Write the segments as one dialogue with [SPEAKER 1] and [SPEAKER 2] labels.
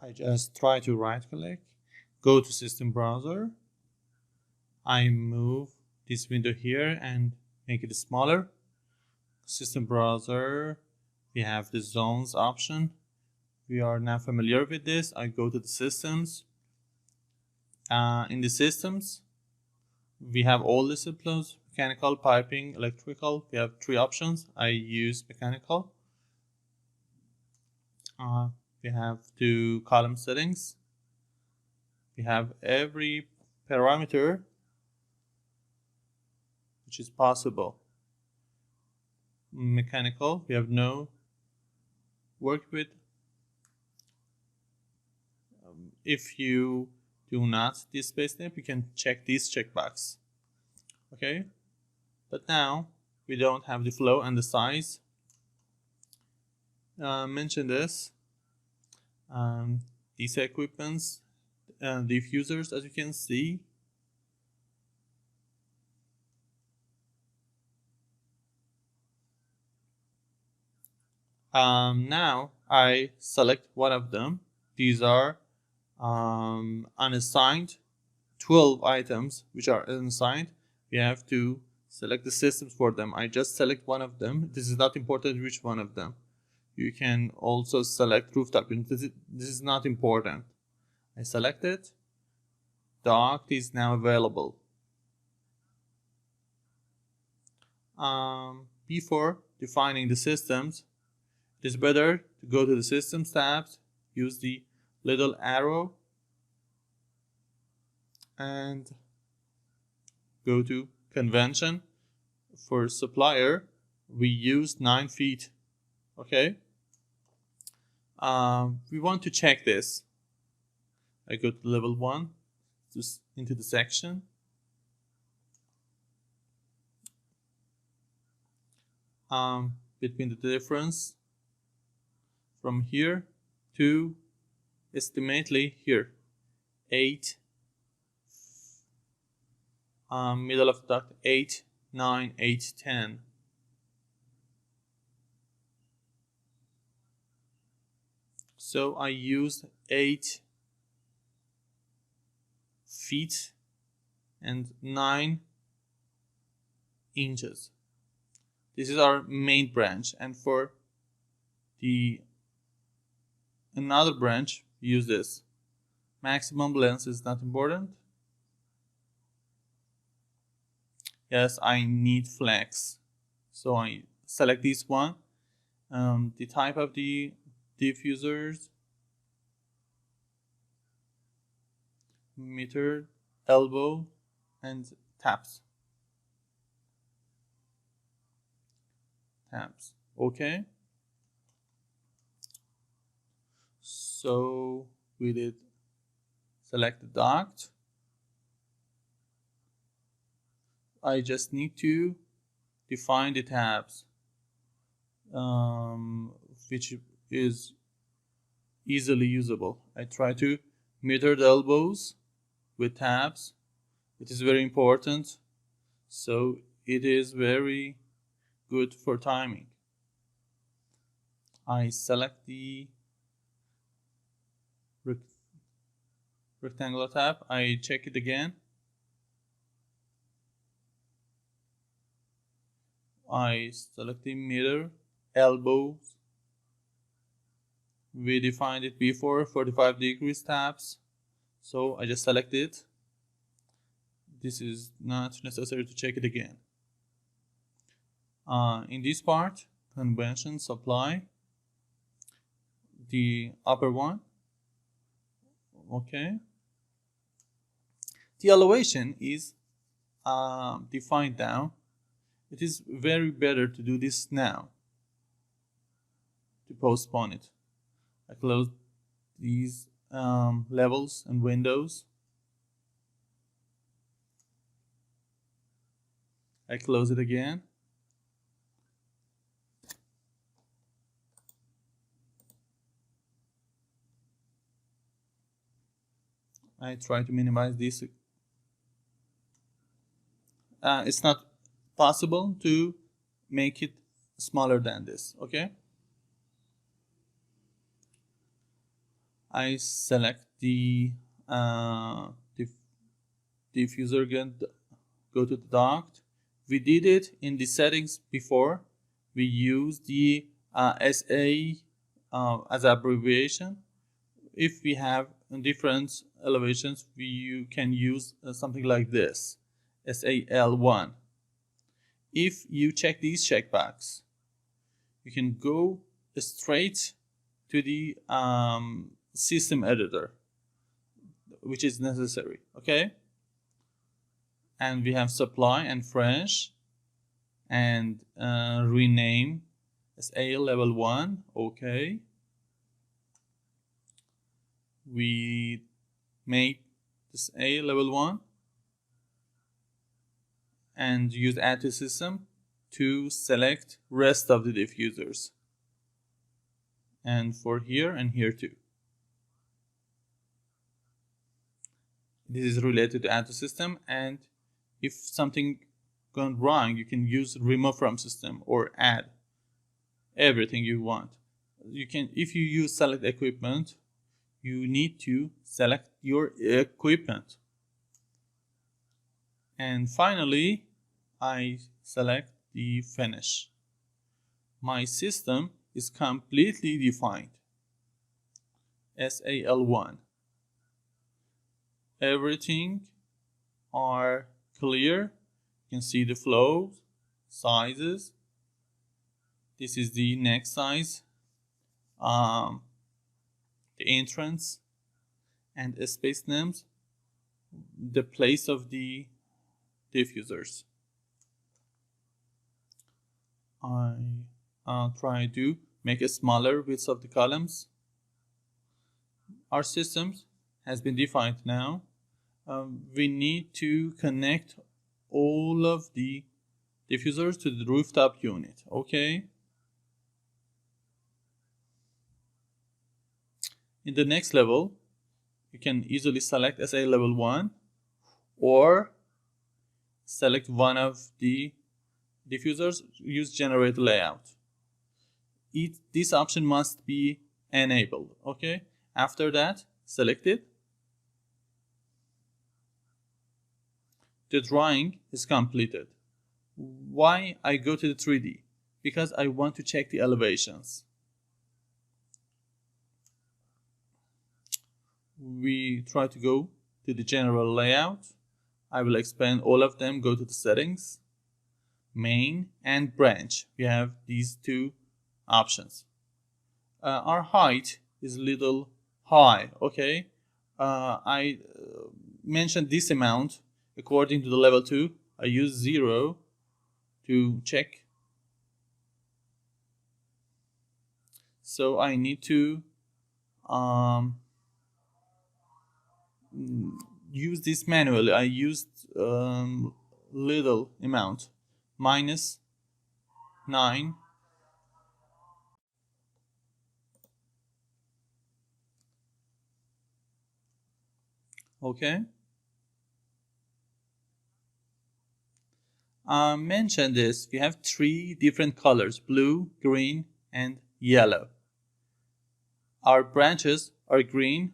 [SPEAKER 1] I just try to right click, go to system browser. I move this window here and make it smaller. System browser, we have the zones option. We are now familiar with this. I go to the systems. In the systems, we have all disciplines: mechanical, piping, electrical. We have 3 options. I use mechanical. We have 2 column settings. We have every parameter which is possible. Mechanical, we have no work with. If you do not display step, you can check this checkbox. Okay, but now we don't have the flow and the size. Mention this. These equipments, diffusers, as you can see. Now I select one of them. These are unassigned 12 items which are unassigned. We have to select the systems for them. I just select one of them. This is not important which one of them. You can also select rooftop. This is not important. I select it. Duct is now available. Before defining the systems, it is better to go to the Systems tabs, use the little arrow, and go to Convention. For supplier, we use 9 feet. Okay. We want to check this. I go to level 1, just into the section. Between the difference from here to estimately here 8, middle of the duct 8, 9, 8, 10. So I used 8 feet and 9 inches. This is our main branch, and for the another branch, use this. Maximum length is not important. Yes, I need flex, so I select this one. The type of the diffusers, meter, elbow, and taps. Okay. So we did select the duct. I just need to define the tabs, which is easily usable. I try to meter the elbows with tabs. It is very important, so it is very good for timing. I select the rectangular tab. I check it again. I select the meter, elbows. We defined it before, 45 degrees tabs. So I just select it. This is not necessary to check it again. In this part, convention, supply, the upper one. Okay. The elevation is defined now. It is very better to do this now, to postpone it. I close these levels and windows. I close it again. I try to minimize this. It's not possible to make it smaller than this. Okay. I select the diffuser again, go to the duct. We did it in the settings before. We use the SA as abbreviation. If we have different elevations, you can use something like this, SAL1. If you check these checkboxes, you can go straight to the system editor, which is necessary, okay? And we have supply and fresh, and rename as A level 1, okay. We make this A level 1 and use add to system to select rest of the diffusers, and for here and here too. This is related to add to system, and if something gone wrong, you can use remove from system or add everything you want. You can, if you use select equipment, you need to select your equipment. And finally, I select the finish. My system is completely defined. SAL1. Everything are clear. You can see the flows, sizes. This is the next size, the entrance, and space names, the place of the diffusers. I try to make a smaller width of the columns. Our system has been defined now. We need to connect all of the diffusers to the rooftop unit, okay? In the next level, you can easily select SA level 1 or select one of the diffusers, use generate layout. This option must be enabled, okay? After that, select it. The drawing is completed. Why I go to the 3D? Because I want to check the elevations. We try to go to the general layout. I will expand all of them, go to the settings, main and branch. We have these two options. Our height is a little high, okay? I mentioned this amount according to the level 2. I use 0 to check. So I need to use this manually. I used little amount, -9. Okay. Mention this. We have 3 different colors: blue, green, and yellow. Our branches are green.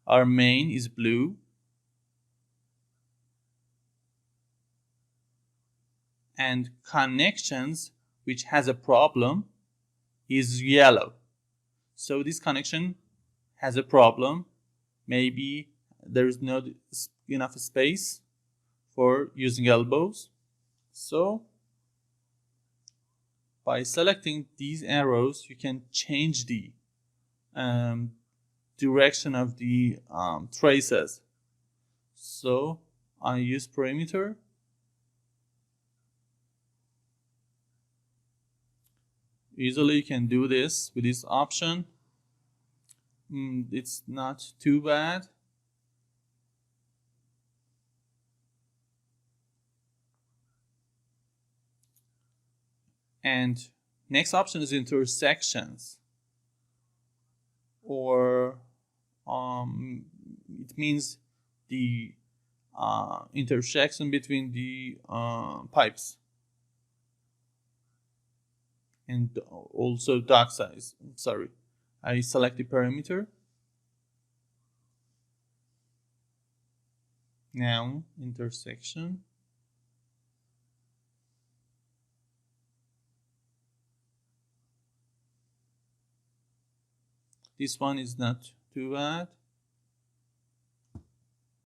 [SPEAKER 1] Our main is blue. And connections, which has a problem, is yellow. So this connection has a problem. Maybe there is not enough space for using elbows. So by selecting these arrows, you can change the direction of the traces. So I use perimeter. Easily you can do this with this option. It's not too bad. And next option is intersections, or it means the intersection between the pipes, and also duct size. Sorry, I select the perimeter. Now intersection. This one is not too bad.